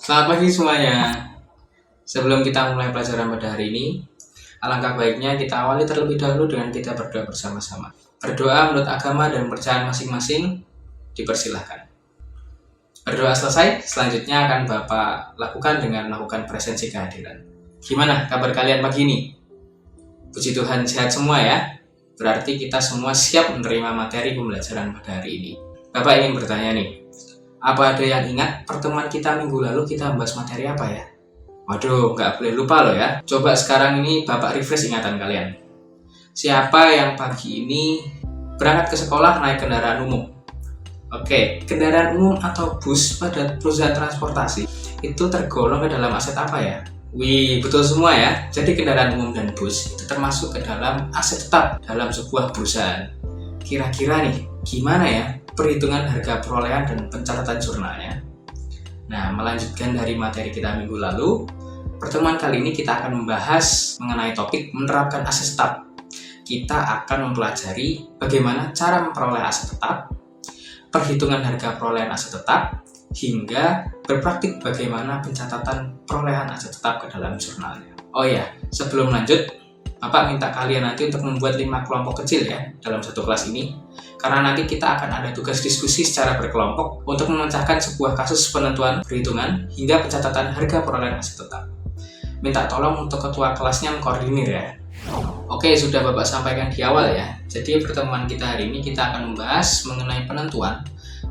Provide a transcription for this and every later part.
Selamat pagi semuanya. Sebelum kita mulai pelajaran pada hari ini, alangkah baiknya kita awali terlebih dahulu dengan kita berdoa bersama-sama. Berdoa menurut agama dan kepercayaan masing-masing dipersilahkan. Berdoa selesai, selanjutnya akan Bapak lakukan dengan melakukan presensi kehadiran. Gimana kabar kalian pagi ini? Puji Tuhan sehat semua ya. Berarti kita semua siap menerima materi pembelajaran pada hari ini. Bapak ingin bertanya nih, apa ada yang ingat pertemuan kita minggu lalu kita membahas materi apa ya? Waduh, nggak boleh lupa loh ya. Coba sekarang ini Bapak refresh ingatan kalian. Siapa yang pagi ini berangkat ke sekolah naik kendaraan umum? Oke, kendaraan umum atau bus pada perusahaan transportasi itu tergolong ke dalam aset apa ya? Wih, betul semua ya. Jadi kendaraan umum dan bus itu termasuk ke dalam aset tetap dalam sebuah perusahaan. Kira-kira nih, gimana ya perhitungan harga perolehan dan pencatatan jurnalnya? Nah, melanjutkan dari materi kita minggu lalu, pertemuan kali ini kita akan membahas mengenai topik menerapkan aset tetap. Kita akan mempelajari bagaimana cara memperoleh aset tetap, perhitungan harga perolehan aset tetap, hingga berpraktik bagaimana pencatatan perolehan aset tetap ke dalam jurnalnya. Oh ya, sebelum lanjut, Bapak minta kalian nanti untuk membuat 5 kelompok kecil ya dalam satu kelas ini. Karena nanti kita akan ada tugas diskusi secara berkelompok untuk memecahkan sebuah kasus penentuan perhitungan hingga pencatatan harga perolehan aset tetap. Minta tolong untuk ketua kelasnya mengkoordinir ya. Oke, sudah Bapak sampaikan di awal ya. Jadi pertemuan kita hari ini kita akan membahas mengenai penentuan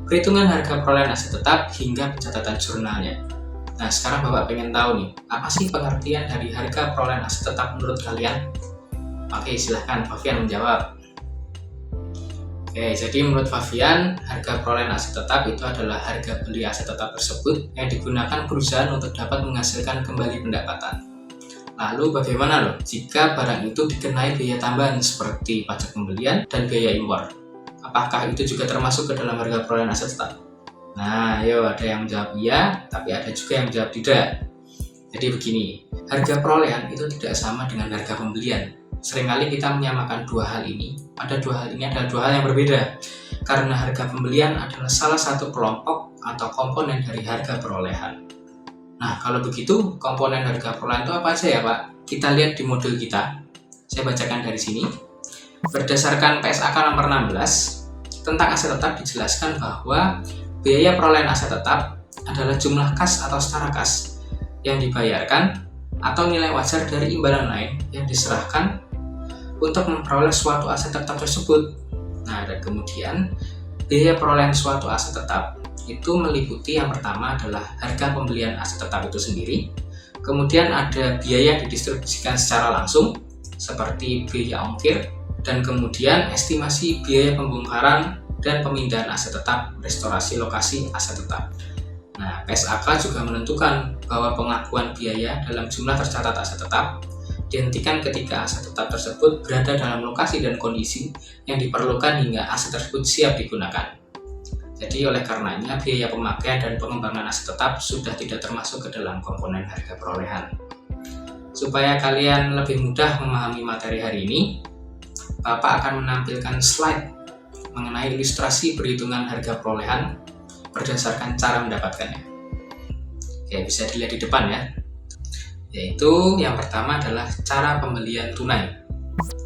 perhitungan harga perolehan aset tetap hingga pencatatan jurnalnya. Nah, sekarang Bapak pengen tahu nih, apa sih pengertian dari harga perolehan aset tetap menurut kalian? Oke, silahkan Fabian menjawab. Oke, jadi menurut Fabian, harga perolehan aset tetap itu adalah harga beli aset tetap tersebut yang digunakan perusahaan untuk dapat menghasilkan kembali pendapatan. Lalu bagaimana loh jika barang itu dikenai biaya tambahan seperti pajak pembelian dan biaya impor? Apakah itu juga termasuk ke dalam harga perolehan aset tetap? Nah, ayo ada yang menjawab iya, tapi ada juga yang menjawab tidak. Jadi begini, harga perolehan itu tidak sama dengan harga pembelian. Seringkali kita menyamakan dua hal ini. Pada dua hal ini adalah dua hal yang berbeda. Karena harga pembelian adalah salah satu kelompok atau komponen dari harga perolehan. Nah, kalau begitu, komponen harga perolehan itu apa aja ya, Pak? Kita lihat di modul kita. Saya bacakan dari sini. Berdasarkan PSAK nomor 16, tentang aset tetap dijelaskan bahwa biaya perolehan aset tetap adalah jumlah kas atau setara kas yang dibayarkan atau nilai wajar dari imbalan lain yang diserahkan untuk memperoleh suatu aset tetap tersebut. Nah, dan kemudian biaya perolehan suatu aset tetap itu meliputi yang pertama adalah harga pembelian aset tetap itu sendiri, kemudian ada biaya yang didistribusikan secara langsung seperti biaya ongkir, dan kemudian estimasi biaya pembongkaran dan pemindahan aset tetap, restorasi lokasi aset tetap. Nah, PSAK juga menentukan bahwa pengakuan biaya dalam jumlah tercatat aset tetap dihentikan ketika aset tetap tersebut berada dalam lokasi dan kondisi yang diperlukan hingga aset tersebut siap digunakan. Jadi oleh karenanya biaya pemakaian dan pengembangan aset tetap sudah tidak termasuk ke dalam komponen harga perolehan. Supaya kalian lebih mudah memahami materi hari ini, Bapak akan menampilkan slide mengenai ilustrasi perhitungan harga perolehan berdasarkan cara mendapatkannya. Oke, bisa dilihat di depan ya. Yaitu yang pertama adalah cara pembelian tunai.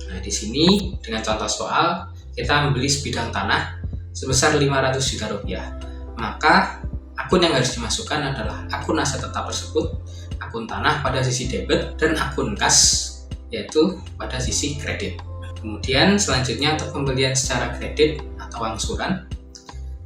Nah, di sini dengan contoh soal kita membeli sebidang tanah sebesar 500 juta rupiah. Maka akun yang harus dimasukkan adalah akun aset tetap tersebut, akun tanah pada sisi debit dan akun kas yaitu pada sisi kredit. Kemudian selanjutnya untuk pembelian secara kredit atau angsuran,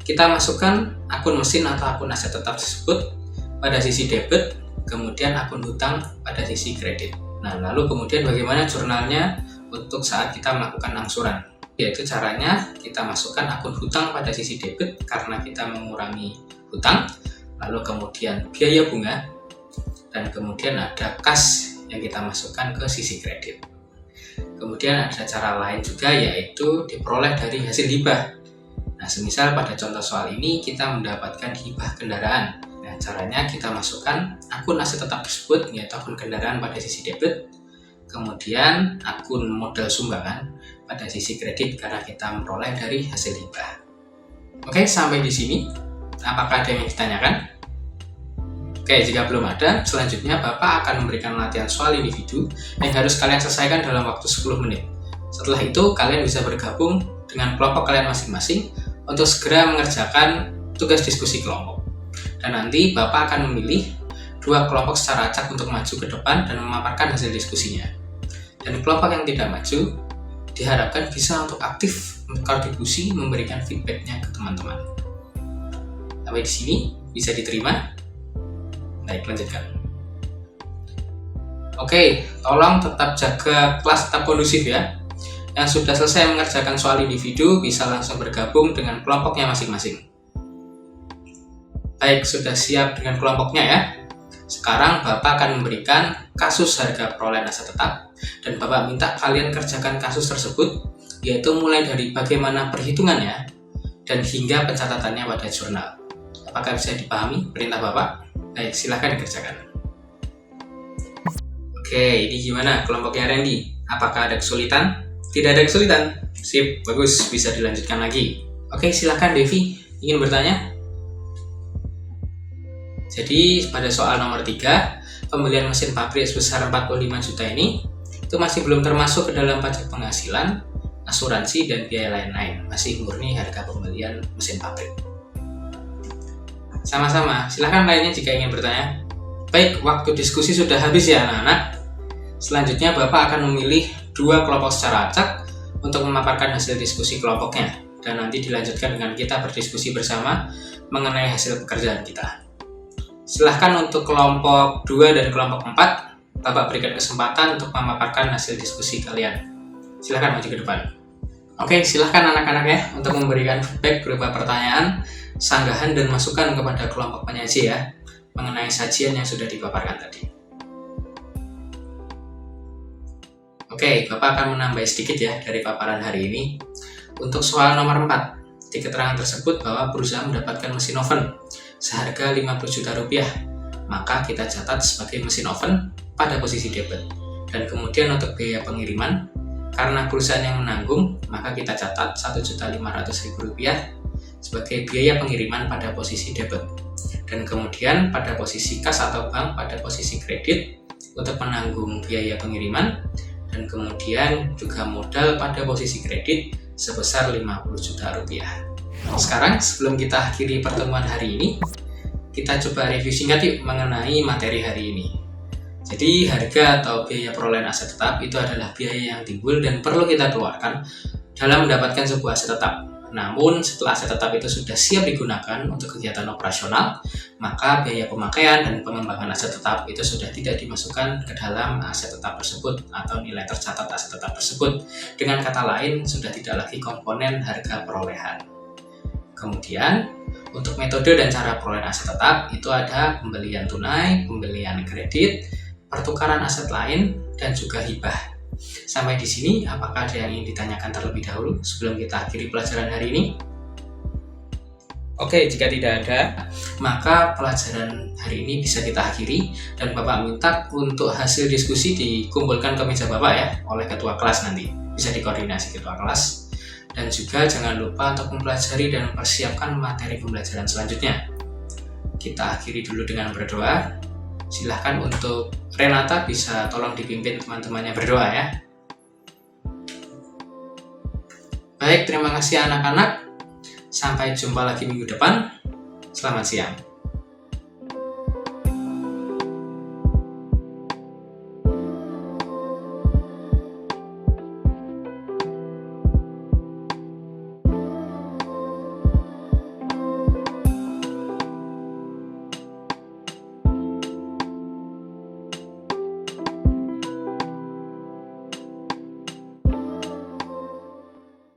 kita masukkan akun mesin atau akun aset tetap tersebut pada sisi debit, kemudian akun hutang pada sisi kredit. Nah, lalu kemudian bagaimana jurnalnya untuk saat kita melakukan angsuran? Yaitu caranya kita masukkan akun hutang pada sisi debit karena kita mengurangi hutang, lalu kemudian biaya bunga, dan kemudian ada kas yang kita masukkan ke sisi kredit. Kemudian ada cara lain juga yaitu diperoleh dari hasil hibah. Nah, semisal pada contoh soal ini kita mendapatkan hibah kendaraan. Nah, caranya kita masukkan akun aset tetap tersebut yaitu akun kendaraan pada sisi debit, kemudian akun modal sumbangan pada sisi kredit karena kita memperoleh dari hasil hibah. Oke, sampai di sini. Apakah ada yang ditanyakan? Oke, jika belum ada, selanjutnya Bapak akan memberikan latihan soal individu yang harus kalian selesaikan dalam waktu 10 menit. Setelah itu, kalian bisa bergabung dengan kelompok kalian masing-masing untuk segera mengerjakan tugas diskusi kelompok. Dan nanti Bapak akan memilih 2 kelompok secara acak untuk maju ke depan dan memaparkan hasil diskusinya. Dan kelompok yang tidak maju diharapkan bisa untuk aktif berkontribusi memberikan feedbacknya ke teman-teman. Sampai di sini bisa diterima? Baik, lanjutkan. Oke, tolong tetap jaga kelas tetap kondusif ya. Yang sudah selesai mengerjakan soal individu bisa langsung bergabung dengan kelompoknya masing-masing. Baik, sudah siap dengan kelompoknya ya. Sekarang Bapak akan memberikan kasus harga perolehan aset tetap dan Bapak minta kalian kerjakan kasus tersebut, yaitu mulai dari bagaimana perhitungannya dan hingga pencatatannya pada jurnal. Apakah bisa dipahami perintah Bapak? Baik, silahkan dikerjakan. Oke, ini gimana kelompoknya Randy? Apakah ada kesulitan? Tidak ada kesulitan. Sip, bagus, bisa dilanjutkan lagi. Oke, silahkan Devi, ingin bertanya? Jadi pada soal nomor 3, pembelian mesin pabrik sebesar 45 juta ini itu masih belum termasuk ke dalam pajak penghasilan, asuransi, dan biaya lain-lain. Masih murni harga pembelian mesin pabrik. Sama-sama, silahkan lainnya jika ingin bertanya. Baik, waktu diskusi sudah habis ya anak-anak. Selanjutnya Bapak akan memilih 2 kelompok secara acak untuk memaparkan hasil diskusi kelompoknya. Dan nanti dilanjutkan dengan kita berdiskusi bersama mengenai hasil pekerjaan kita. Silahkan untuk kelompok 2 dan kelompok 4, Bapak berikan kesempatan untuk memaparkan hasil diskusi kalian. Silahkan maju ke depan. Oke, silahkan anak-anak ya untuk memberikan feedback berupa pertanyaan, sanggahan, dan masukan kepada kelompok penyaji ya mengenai sajian yang sudah dipaparkan tadi. Oke, Bapak akan menambah sedikit ya dari paparan hari ini. Untuk soal nomor 4, di keterangan tersebut bahwa perusahaan mendapatkan mesin oven seharga 50 juta rupiah, maka kita catat sebagai mesin oven pada posisi debit. Dan kemudian untuk biaya pengiriman, karena perusahaan yang menanggung, maka kita catat 1.500.000 rupiah sebagai biaya pengiriman pada posisi debit. Dan kemudian pada posisi kas atau bank pada posisi kredit untuk menanggung biaya pengiriman, dan kemudian juga modal pada posisi kredit sebesar 50 juta rupiah. Sekarang sebelum kita akhiri pertemuan hari ini, kita coba review singkat yuk mengenai materi hari ini. Jadi harga atau biaya perolehan aset tetap itu adalah biaya yang timbul dan perlu kita keluarkan dalam mendapatkan sebuah aset tetap. Namun setelah aset tetap itu sudah siap digunakan untuk kegiatan operasional, maka biaya pemakaian dan pengembangan aset tetap itu sudah tidak dimasukkan ke dalam aset tetap tersebut atau nilai tercatat aset tetap tersebut. Dengan kata lain, sudah tidak lagi komponen harga perolehan. Kemudian, untuk metode dan cara perolehan aset tetap itu ada pembelian tunai, pembelian kredit, pertukaran aset lain, dan juga hibah. Sampai di sini, apakah ada yang ingin ditanyakan terlebih dahulu sebelum kita akhiri pelajaran hari ini? Oke, jika tidak ada, maka pelajaran hari ini bisa kita akhiri dan Bapak minta untuk hasil diskusi dikumpulkan ke meja Bapak ya oleh ketua kelas nanti. Bisa dikoordinasi ketua kelas. Dan juga jangan lupa untuk mempelajari dan mempersiapkan materi pembelajaran selanjutnya. Kita akhiri dulu dengan berdoa. Silahkan untuk Renata bisa tolong dipimpin teman-temannya berdoa ya. Baik, terima kasih anak-anak. Sampai jumpa lagi minggu depan. Selamat siang.